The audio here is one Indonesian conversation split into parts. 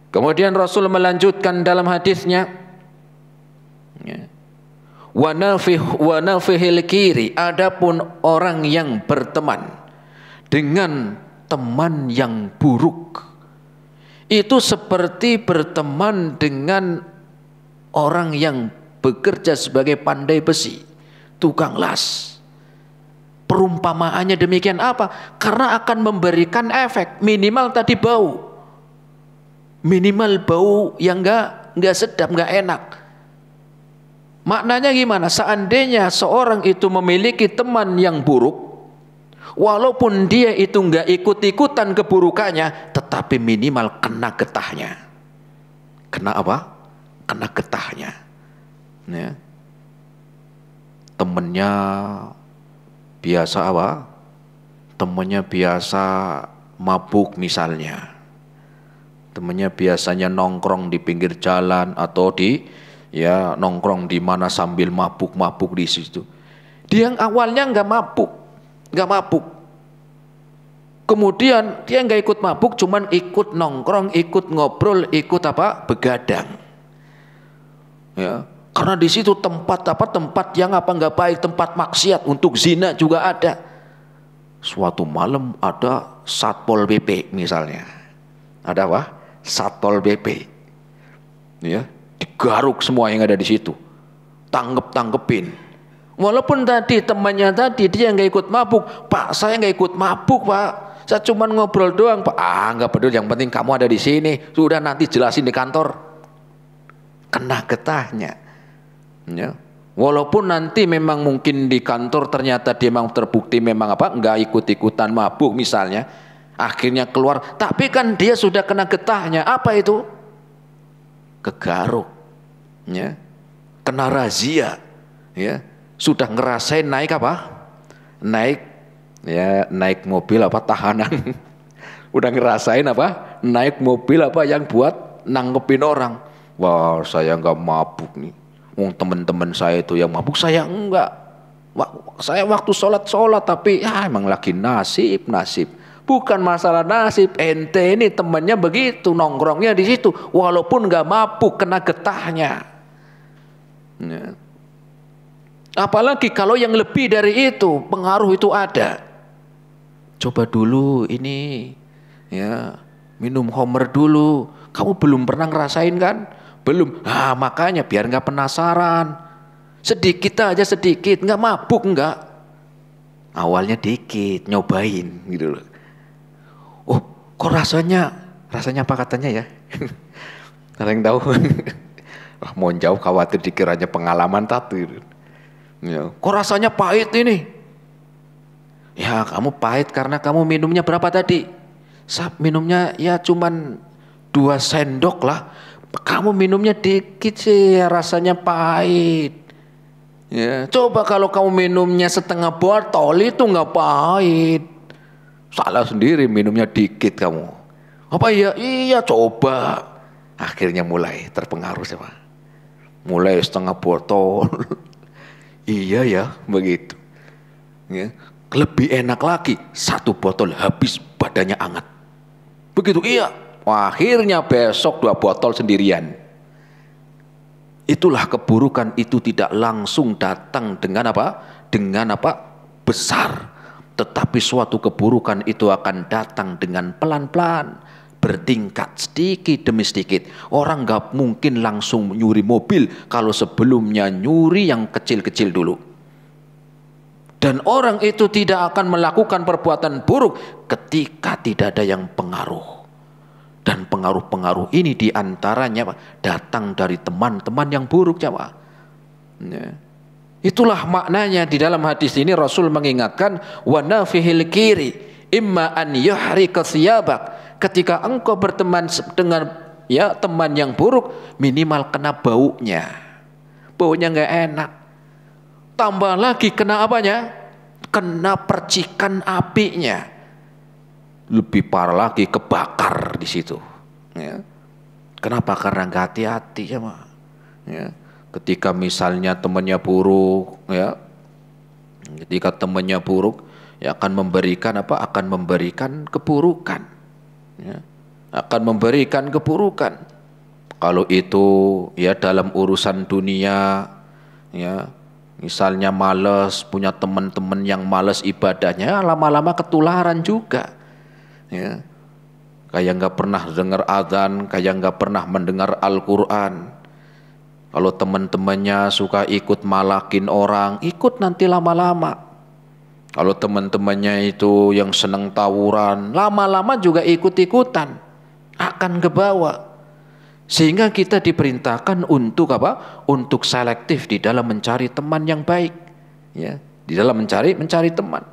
Kemudian Rasul melanjutkan dalam hadisnya, ya, wa nafihil kiri, adapun orang yang berteman dengan teman yang buruk itu seperti berteman dengan orang yang bekerja sebagai pandai besi, tukang las. Perumpamaannya demikian apa? Karena akan memberikan efek, minimal tadi bau. Minimal bau yang enggak sedap, enggak enak. Maknanya gimana? Seandainya seorang itu memiliki teman yang buruk, walaupun dia itu enggak ikut-ikutan keburukannya, tetapi minimal kena getahnya. Kena apa? Kena getahnya. Ya. Temennya biasa apa? Temennya biasa mabuk misalnya. Temennya biasanya nongkrong di pinggir jalan atau nongkrong di mana sambil mabuk-mabuk di situ. Dia yang awalnya nggak mabuk. Kemudian dia nggak ikut mabuk, cuman ikut nongkrong, ikut ngobrol, ikut begadang. Ya. Karena di situ tempat yang nggak baik, tempat maksiat, untuk zina juga ada. Suatu malam ada Satpol PP misalnya. Ada apa? Satpol PP. Ya, digaruk semua yang ada di situ. Tangkepin. Walaupun tadi temannya tadi dia nggak ikut mabuk, Pak, saya nggak ikut mabuk, Pak. Saya cuma ngobrol doang, Pak. Nggak peduli, yang penting kamu ada di sini. Sudah, nanti jelasin di kantor. Kena getahnya. Ya. Walaupun nanti memang mungkin di kantor ternyata dia memang terbukti memang nggak ikut-ikutan mabuk misalnya, akhirnya keluar, tapi kan dia sudah kena getahnya. Apa itu? Kegaruk, ya, kena razia, ya, sudah ngerasain naik naik mobil tahanan, udah ngerasain naik mobil yang buat nangkepin orang. Wah, saya nggak mabuk nih. Teman-teman saya itu yang mabuk, saya enggak. Saya waktu sholat tapi emang lagi nasib. Bukan masalah nasib, ente ini temannya begitu, nongkrongnya di situ, walaupun nggak mabuk, kena getahnya. Ya. Apalagi kalau yang lebih dari itu, pengaruh itu ada. Coba dulu ini, ya, minum Homer dulu. Kamu belum pernah ngerasain kan? Belum. Makanya biar nggak penasaran. Sedikit aja, nggak mabuk, nggak. Awalnya dikit, nyobain gitu loh. Oh, kok rasanya apa katanya ya? Ada yang tahu? Mau jauh khawatir dikiranya pengalaman tadi. Ya, kok rasanya pahit ini? Ya, kamu pahit karena kamu minumnya berapa tadi? Minumnya ya cuman 2 sendok lah. Kamu minumnya dikit sih, rasanya pahit. Ya, coba kalau kamu minumnya setengah botol itu nggak pahit. Salah sendiri, minumnya dikit kamu. Apa iya? Iya, coba. Akhirnya mulai terpengaruh sama. Mulai setengah botol. Iya ya, begitu. Ya, lebih enak lagi 1 botol habis badannya hangat. Begitu, iya. Akhirnya besok 2 botol sendirian. Itulah keburukan, itu tidak langsung datang dengan besar, tetapi suatu keburukan itu akan datang dengan pelan-pelan, bertingkat, sedikit demi sedikit. Orang nggak mungkin langsung nyuri mobil kalau sebelumnya nyuri yang kecil-kecil dulu. Dan orang itu tidak akan melakukan perbuatan buruk ketika tidak ada yang pengaruh. Dan pengaruh-pengaruh ini diantaranya datang dari teman-teman yang buruk, Jawa. Ya. Itulah maknanya di dalam hadis ini Rasul mengingatkan, wa nafihil kiri imma an yuhrika thiyabak. Ketika engkau berteman dengan teman yang buruk, minimal kena baunya. Baunya nggak enak. Tambah lagi kena apanya? Kena percikan apinya. Lebih parah lagi, kebakar di situ. Ya. Kenapa? Karena nggak hati-hati, ya, Mak. Ya. Ketika misalnya temannya buruk, ya, ketika temannya buruk, ya akan memberikan keburukan. Ya. akan memberikan keburukan. Kalau itu ya dalam urusan dunia, ya misalnya malas, punya teman-teman yang malas ibadahnya, lama-lama ketularan juga. Ya, kayak nggak pernah dengar azan, kayak nggak pernah mendengar Al-Quran. Kalau teman-temannya suka ikut malakin orang, ikut nanti lama-lama. Kalau teman-temannya itu yang senang tawuran, lama-lama juga ikut-ikutan, akan ke bawah. Sehingga kita diperintahkan untuk apa? Untuk selektif di dalam mencari teman yang baik, ya, di dalam mencari teman.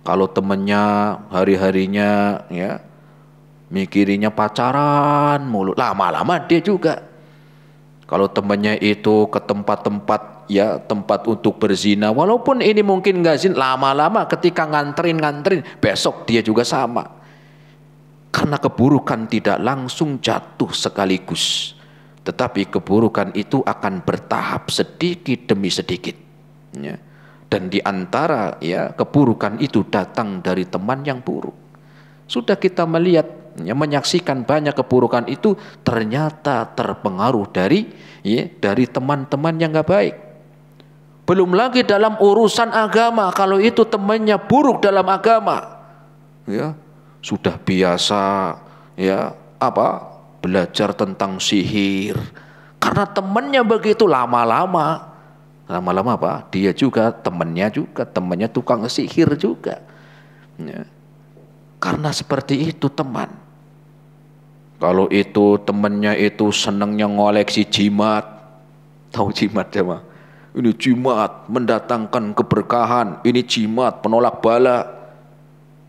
Kalau temannya hari-harinya ya mikirinya pacaran mulu, lama-lama dia juga. Kalau temannya itu ke tempat-tempat ya tempat untuk berzina, walaupun ini mungkin nggak zina, lama-lama ketika nganterin besok dia juga sama. Karena keburukan tidak langsung jatuh sekaligus, tetapi keburukan itu akan bertahap sedikit demi sedikit. Ya. Dan di antara ya keburukan itu datang dari teman yang buruk. Sudah kita melihat, ya, menyaksikan banyak keburukan itu ternyata terpengaruh dari teman-teman yang nggak baik. Belum lagi dalam urusan agama, kalau itu temannya buruk dalam agama, ya sudah biasa ya belajar tentang sihir. Karena temannya begitu, lama-lama dia juga temannya tukang sihir juga. Ya. Karena seperti itu teman. Kalau itu temannya itu senangnya ngoleksi jimat, tahu jimat ya mah? Ini jimat mendatangkan keberkahan, ini jimat penolak bala,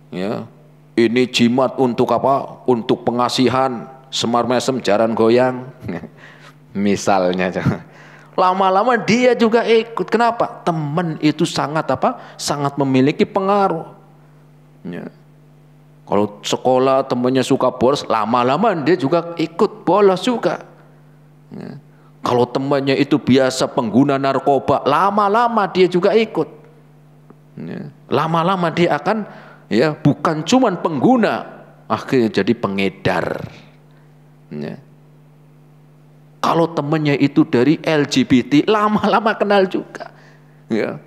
ya. Ini jimat untuk apa? Untuk pengasihan, semar mesem jaran goyang, misalnya. Lama-lama dia juga ikut. Kenapa? Teman itu sangat sangat memiliki pengaruh. Ya. Kalau sekolah temannya suka bolos, lama-lama dia juga ikut bolos juga. Ya. Kalau temannya itu biasa pengguna narkoba, lama-lama dia juga ikut. Ya. Lama-lama dia akan ya bukan cuman pengguna, akhirnya jadi pengedar. Ya. Kalau temannya itu dari LGBT, lama-lama kenal juga. Ya.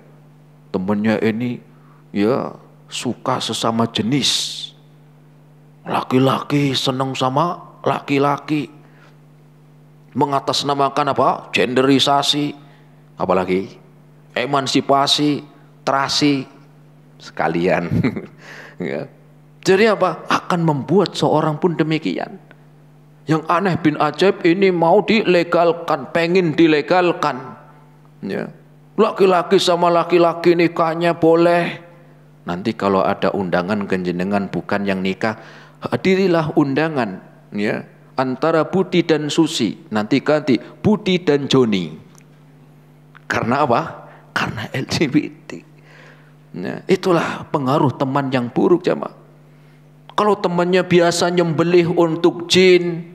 Temannya ini ya suka sesama jenis. Laki-laki senang sama laki-laki, mengatasnamakan apa? Genderisasi, apalagi emansipasi, terasi sekalian. Ya. Jadi apa? Akan membuat seorang pun demikian. Yang aneh bin ajaib ini mau dilegalkan, pengen dilegalkan. Ya. Laki-laki sama laki-laki nikahnya boleh. Nanti kalau ada undangan kenjenengan bukan yang nikah, hadirilah undangan ya antara Budi dan Susi, nanti ganti Budi dan Joni. Karena apa? Karena LGBT. Nah, itulah pengaruh teman yang buruk jamaah. Kalau temannya biasa nyembelih untuk jin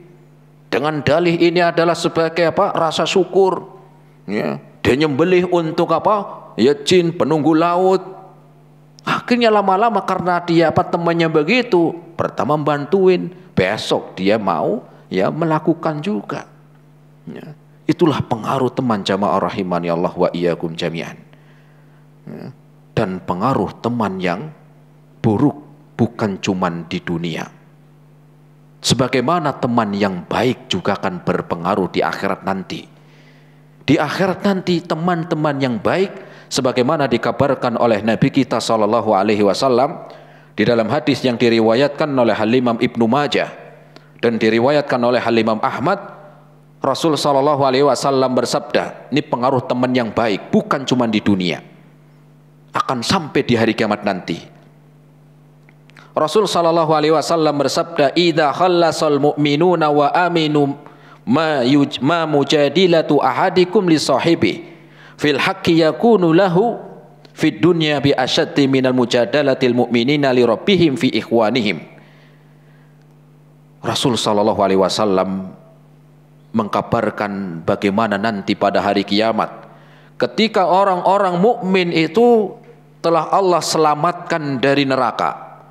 dengan dalih ini adalah sebagai apa? Rasa syukur. Ya, dia nyembelih untuk apa? Ya jin penunggu laut. Akhirnya lama-lama karena dia temannya begitu, pertama bantuin, besok dia mau ya melakukan juga. Ya, itulah pengaruh teman jamaah rahimani Allah wa iyyakum jami'an. Ya, dan pengaruh teman yang buruk bukan cuman di dunia. Sebagaimana teman yang baik juga akan berpengaruh di akhirat nanti. Di akhirat nanti teman-teman yang baik sebagaimana dikabarkan oleh Nabi kita sallallahu alaihi wasallam di dalam hadis yang diriwayatkan oleh Al-Imam Ibnu Majah dan diriwayatkan oleh Al-Imam Ahmad, Rasul sallallahu alaihi wasallam bersabda, ini pengaruh teman yang baik bukan cuma di dunia, akan sampai di hari kiamat nanti. Rasul sallallahu alaihi wasallam bersabda, "Idza khallasal mu'minuna wa aminu ma mujadilatu ahadikum li sahibi fil haqqi yakunu lahu fid dunya bi asyaddi minal mujadalatil mu'minina li rabbihim fi ikhwanihim." Rasul sallallahu alaihi wasallam mengkabarkan bagaimana nanti pada hari kiamat ketika orang-orang mukmin itu telah Allah selamatkan dari neraka,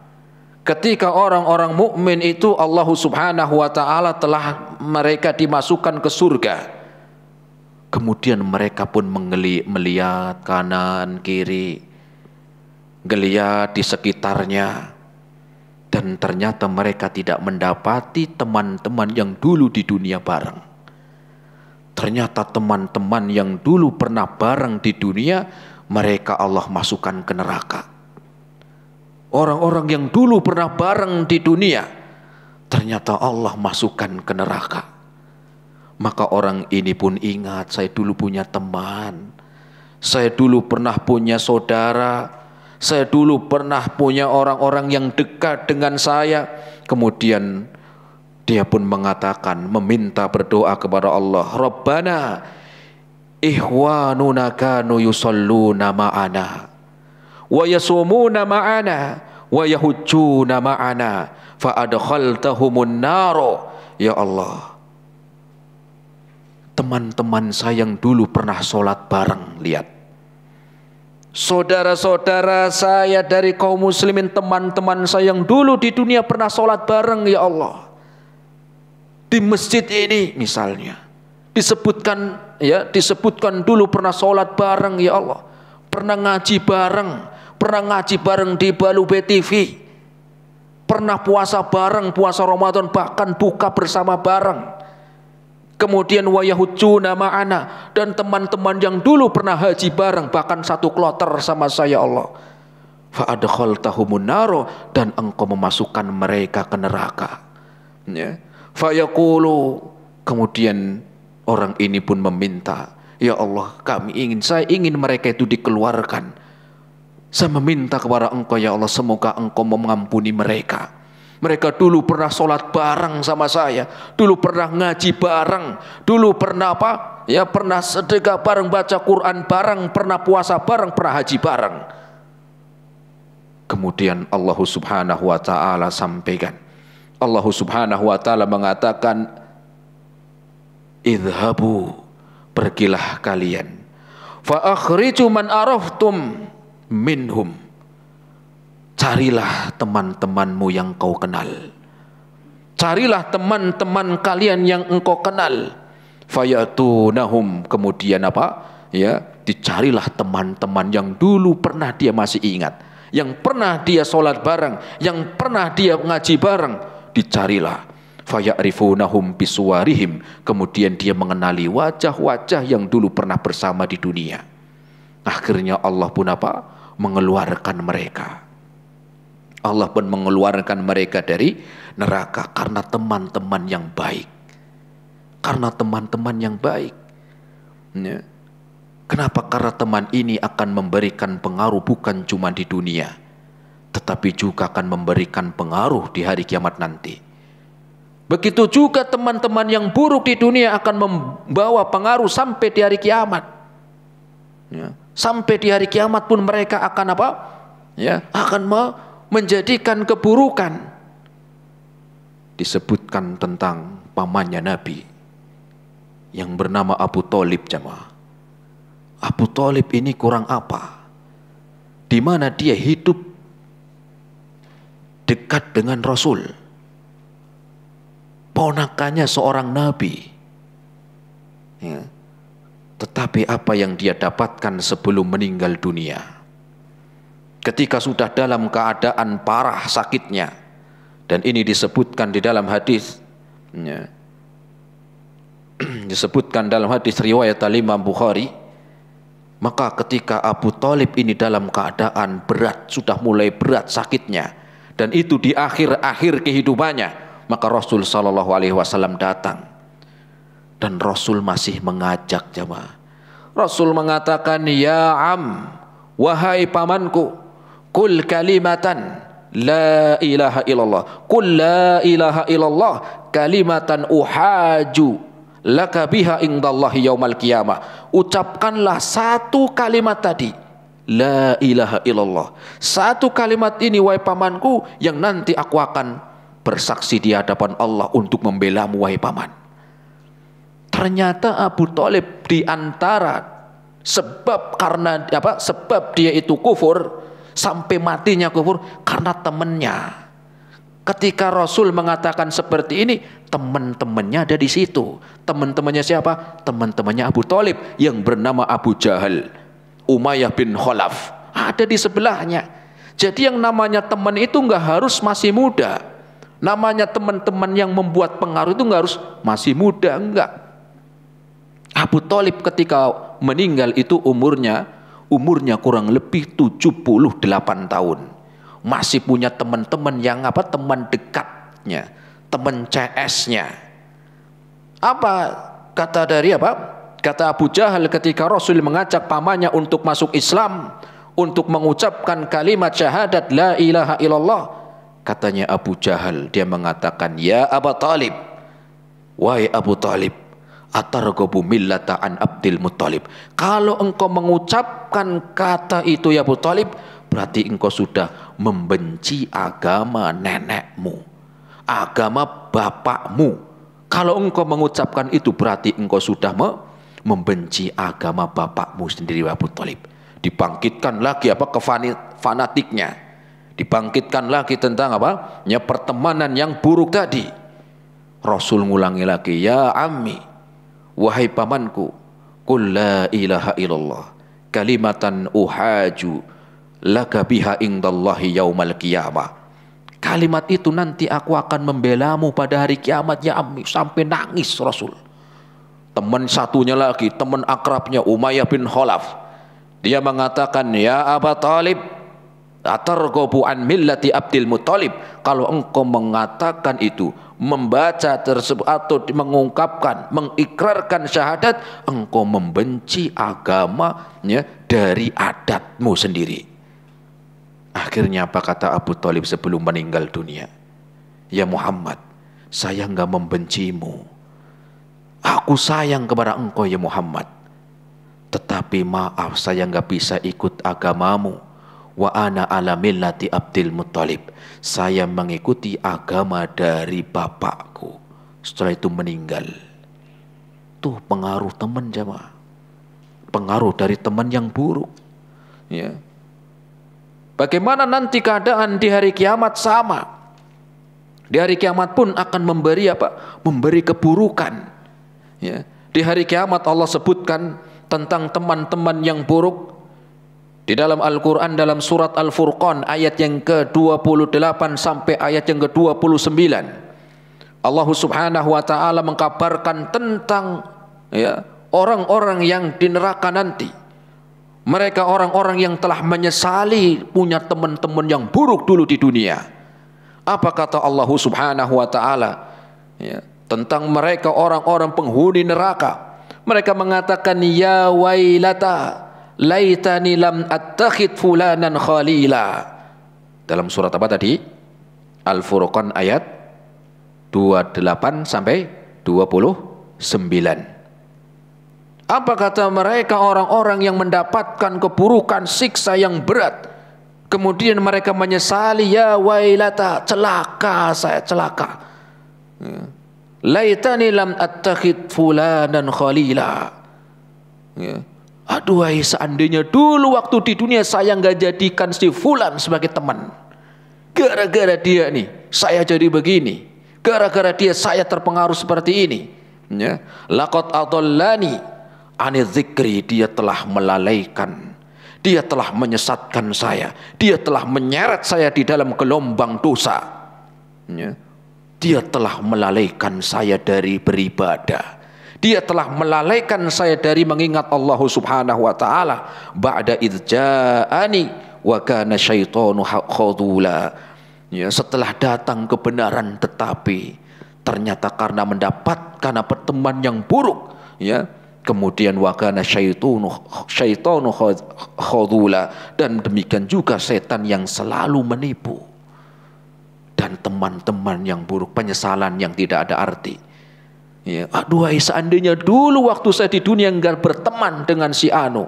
Ketika orang-orang mukmin itu Allah Subhanahu wa taala telah mereka dimasukkan ke surga. Kemudian mereka pun melihat kanan kiri, geliat di sekitarnya, dan ternyata mereka tidak mendapati teman-teman yang dulu di dunia bareng. Ternyata teman-teman yang dulu pernah bareng di dunia, mereka Allah masukkan ke neraka. Orang-orang yang dulu pernah bareng di dunia, ternyata Allah masukkan ke neraka. Maka orang ini pun ingat, saya dulu punya teman, saya dulu pernah punya saudara, saya dulu pernah punya orang-orang yang dekat dengan saya. Kemudian dia pun mengatakan, meminta berdoa kepada Allah, Rabbana ihwanuna kanu yusalluna ma'ana wa yasumuna ma'ana wa yahujjuna ma'ana fa adkhaltahumun naro. Ya Allah, teman-teman saya yang dulu pernah sholat bareng, lihat, saudara-saudara saya dari kaum muslimin, teman-teman saya yang dulu di dunia pernah sholat bareng, ya Allah, di masjid ini misalnya disebutkan dulu pernah sholat bareng, ya Allah, pernah ngaji bareng di Balube TV, pernah puasa bareng, puasa Ramadan, bahkan buka bersama bareng. Kemudian wayahujuna ma'ana, dan teman-teman yang dulu pernah haji bareng, bahkan satu kloter sama saya, Allah, fa adkhaltahumun naro, dan engkau memasukkan mereka ke neraka. Ya. Fayaqulu, kemudian orang ini pun meminta, ya Allah, saya ingin mereka itu dikeluarkan. Saya meminta kepada engkau, ya Allah, semoga engkau mengampuni mereka. Mereka dulu pernah sholat bareng sama saya, dulu pernah ngaji bareng, dulu pernah pernah sedekah bareng, baca Quran bareng, pernah puasa bareng, pernah haji bareng. Kemudian Allah Subhanahu wa taala sampaikan, Allah Subhanahu wa taala mengatakan, idhabu, pergilah kalian, fa akhriju man araftum minhum, carilah teman-temanmu yang kau kenal, carilah teman-teman kalian yang engkau kenal, fayatunahum, kemudian dicarilah teman-teman yang dulu pernah dia masih ingat, yang pernah dia sholat bareng, yang pernah dia ngaji bareng, dicarilah, fayarifunahum bisuwarihim, kemudian dia mengenali wajah-wajah yang dulu pernah bersama di dunia. Akhirnya Allah pun mengeluarkan mereka. Allah pun mengeluarkan mereka dari neraka karena teman-teman yang baik. Karena teman-teman yang baik. Ya. Kenapa? Karena teman ini akan memberikan pengaruh bukan cuma di dunia, tetapi juga akan memberikan pengaruh di hari kiamat nanti. Begitu juga teman-teman yang buruk di dunia akan membawa pengaruh sampai di hari kiamat. Ya. Sampai di hari kiamat pun mereka akan akan menjadikan keburukan. Disebutkan tentang pamannya Nabi yang bernama Abu Thalib, jemaah. Abu Thalib ini kurang apa? Di mana dia hidup dekat dengan Rasul, ponakannya seorang Nabi. Ya. Tetapi apa yang dia dapatkan sebelum meninggal dunia, ketika sudah dalam keadaan parah sakitnya, dan ini disebutkan di dalam hadis, ya, disebutkan dalam hadis riwayat Imam Bukhari, maka ketika Abu Thalib ini dalam keadaan berat, sudah mulai berat sakitnya, dan itu di akhir-akhir kehidupannya, maka Rasul Shallallahu Alaihi Wasallam datang. Dan Rasul masih mengajak, jemaah. Rasul mengatakan, ya am, wahai pamanku, kul kalimatan la ilaha illallah, kul la ilaha illallah kalimatan uhaju laka biha indallahi yaumal qiyamah. Ucapkanlah satu kalimat tadi, la ilaha illallah. Satu kalimat ini, wahai pamanku, yang nanti aku akan bersaksi di hadapan Allah untuk membelamu, wahai paman. Ternyata Abu Thalib di antara sebab dia itu kufur sampai matinya kufur karena temannya. Ketika Rasul mengatakan seperti ini, teman-temannya ada di situ. Teman-temannya siapa? Teman-temannya Abu Thalib yang bernama Abu Jahal, Umayyah bin Khalaf, ada di sebelahnya. Jadi yang namanya teman itu nggak harus masih muda. Namanya teman-teman yang membuat pengaruh itu nggak harus masih muda, enggak. Abu Thalib ketika meninggal itu umurnya kurang lebih 78 tahun. Masih punya teman-teman yang teman dekatnya, teman CS-nya. Kata Abu Jahal ketika Rasul mengajak pamannya untuk masuk Islam, untuk mengucapkan kalimat syahadat la ilaha illallah, katanya Abu Jahal, dia mengatakan, ya Abu Thalib, wahai Abu Thalib, atarghabu millata an Abdul Muttalib. Kalau engkau mengucapkan kata itu ya Abu Thalib, berarti engkau sudah membenci agama nenekmu, agama bapakmu. Kalau engkau mengucapkan itu berarti engkau sudah membenci agama bapakmu sendiri Abu Thalib. Dibangkitkan lagi fanatiknya, dibangkitkan lagi tentang pertemanan yang buruk tadi. Rasul ngulangi lagi, ya ammi, wahai pamanku, qul la ilaha illallah kalimatan uhaju laka biha indallahi yaumal qiyamah. Kalimat itu nanti aku akan membelamu pada hari kiamat ya ammi. Sampai nangis Rasul. Teman satunya lagi, teman akrabnya Umayyah bin Khalaf, dia mengatakan, ya Abu Thalib, atarghabu an millati Abdul Muttalib. Kalau engkau mengatakan itu, membaca tersebut atau mengungkapkan, mengikrarkan syahadat, engkau membenci agamanya dari adatmu sendiri. Akhirnya apa kata Abu Thalib sebelum meninggal dunia? Ya Muhammad, saya enggak membencimu. Aku sayang kepada engkau ya Muhammad. Tetapi maaf, saya enggak bisa ikut agamamu. Wa ana ala millati Abdul Muttalib. Saya mengikuti agama dari bapakku. Setelah itu meninggal. Tuh pengaruh teman jemaah. Pengaruh dari teman yang buruk. Ya. Bagaimana nanti keadaan di hari kiamat? Sama. Di hari kiamat pun akan memberi memberi keburukan. Ya. Di hari kiamat Allah sebutkan tentang teman-teman yang buruk. Di dalam Al-Quran dalam surat Al-Furqan ayat yang ke-28 sampai ayat yang ke-29. Allah subhanahu wa ta'ala mengkabarkan tentang orang-orang yang di neraka nanti. Mereka orang-orang yang telah menyesali punya teman-teman yang buruk dulu di dunia. Apa kata Allah subhanahu wa ta'ala tentang mereka orang-orang penghuni neraka? Mereka mengatakan, ya wailata laitani lam attakhid fulanan khalila. Dalam surat apa tadi? Al-Furqan ayat 28 sampai 29. Apa kata mereka orang-orang yang mendapatkan keburukan siksa yang berat, kemudian mereka menyesali, ya wailata, celaka saya, celaka. Laitani lam attakhid fulanan khalila. Aduh, seandainya dulu waktu di dunia saya nggak jadikan si fulan sebagai teman. Gara-gara dia nih, saya jadi begini. Gara-gara dia saya terpengaruh seperti ini. Laqad adallani ani dzikri, dia telah melalaikan. Dia telah menyesatkan saya. Dia telah menyeret saya di dalam gelombang dosa. Dia telah melalaikan saya dari beribadah. Dia telah melalaikan saya dari mengingat Allah subhanahu wa ta'ala. Ba'da idja'ani wa kana syaitanu khadula. Setelah datang kebenaran, tetapi ternyata karena mendapatkan teman yang buruk, kemudian wa kana syaitanu khadula, dan demikian juga setan yang selalu menipu. Dan teman-teman yang buruk, penyesalan yang tidak ada arti. Aduh, seandainya dulu waktu saya di dunia enggak berteman dengan si Anu,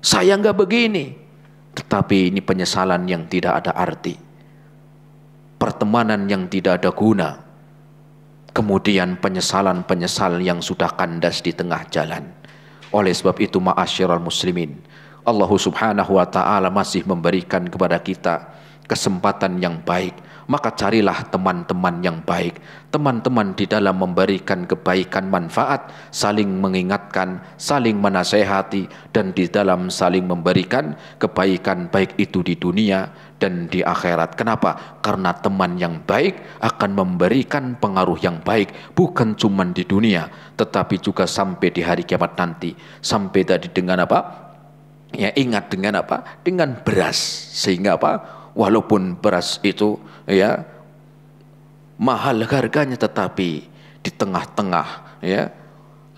saya enggak begini. Tetapi ini penyesalan yang tidak ada arti, pertemanan yang tidak ada guna, kemudian penyesalan yang sudah kandas di tengah jalan. Oleh sebab itu, ma'asyiral muslimin, Allah subhanahu wa ta'ala masih memberikan kepada kita kesempatan yang baik, maka carilah teman-teman yang baik. Teman-teman di dalam memberikan kebaikan manfaat, saling mengingatkan, saling menasehati, dan di dalam saling memberikan kebaikan baik itu di dunia dan di akhirat. Kenapa? Karena teman yang baik akan memberikan pengaruh yang baik, bukan cuma di dunia, tetapi juga sampai di hari kiamat nanti. Sampai tadi dengan apa? Ya, ingat dengan apa? Dengan beras. Sehingga apa? Walaupun beras itu ya mahal harganya, tetapi di tengah-tengah ya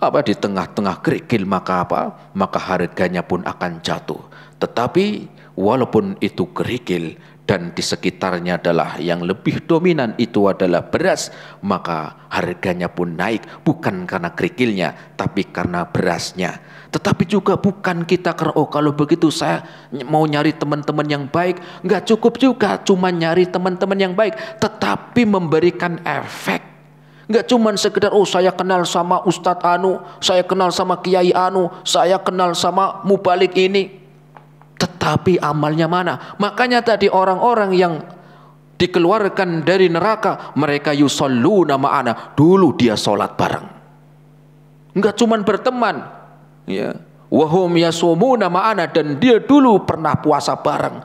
di tengah-tengah kerikil, maka apa? Maka harganya pun akan jatuh. Tetapi walaupun itu kerikil dan di sekitarnya adalah yang lebih dominan itu adalah beras, maka harganya pun naik, bukan karena kerikilnya tapi karena berasnya. Tetapi juga bukan kita karena kalau begitu saya mau nyari teman-teman yang baik. Nggak cukup juga cuma nyari teman-teman yang baik, tetapi memberikan efek. Nggak cuma sekedar saya kenal sama Ustadz Anu, saya kenal sama Kiai Anu, saya kenal sama mubalik ini, tetapi amalnya mana? Makanya tadi orang-orang yang dikeluarkan dari neraka, mereka yusalluna ma'ana, dulu dia sholat bareng. Nggak cuma berteman, ya, wahum yasumuna ma'ana, dan dia dulu pernah puasa bareng.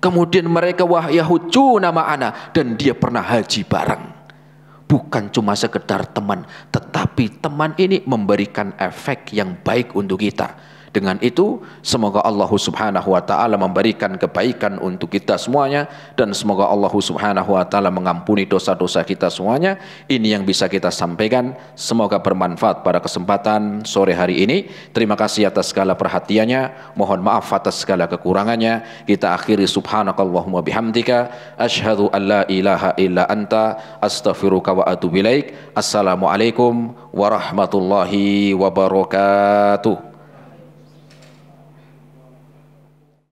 Kemudian mereka wahyahujuna ma'ana, dan dia pernah haji bareng. Bukan cuma sekedar teman, tetapi teman ini memberikan efek yang baik untuk kita. Dengan itu semoga Allah Subhanahu wa taala memberikan kebaikan untuk kita semuanya, dan semoga Allah Subhanahu wa taala mengampuni dosa-dosa kita semuanya. Ini yang bisa kita sampaikan, semoga bermanfaat pada kesempatan sore hari ini. Terima kasih atas segala perhatiannya, mohon maaf atas segala kekurangannya. Kita akhiri subhanakallahumma bihamdika asyhadu an la ilaha illa anta astaghfiruka wa atubu ilaik. Assalamualaikum warahmatullahi wabarakatuh.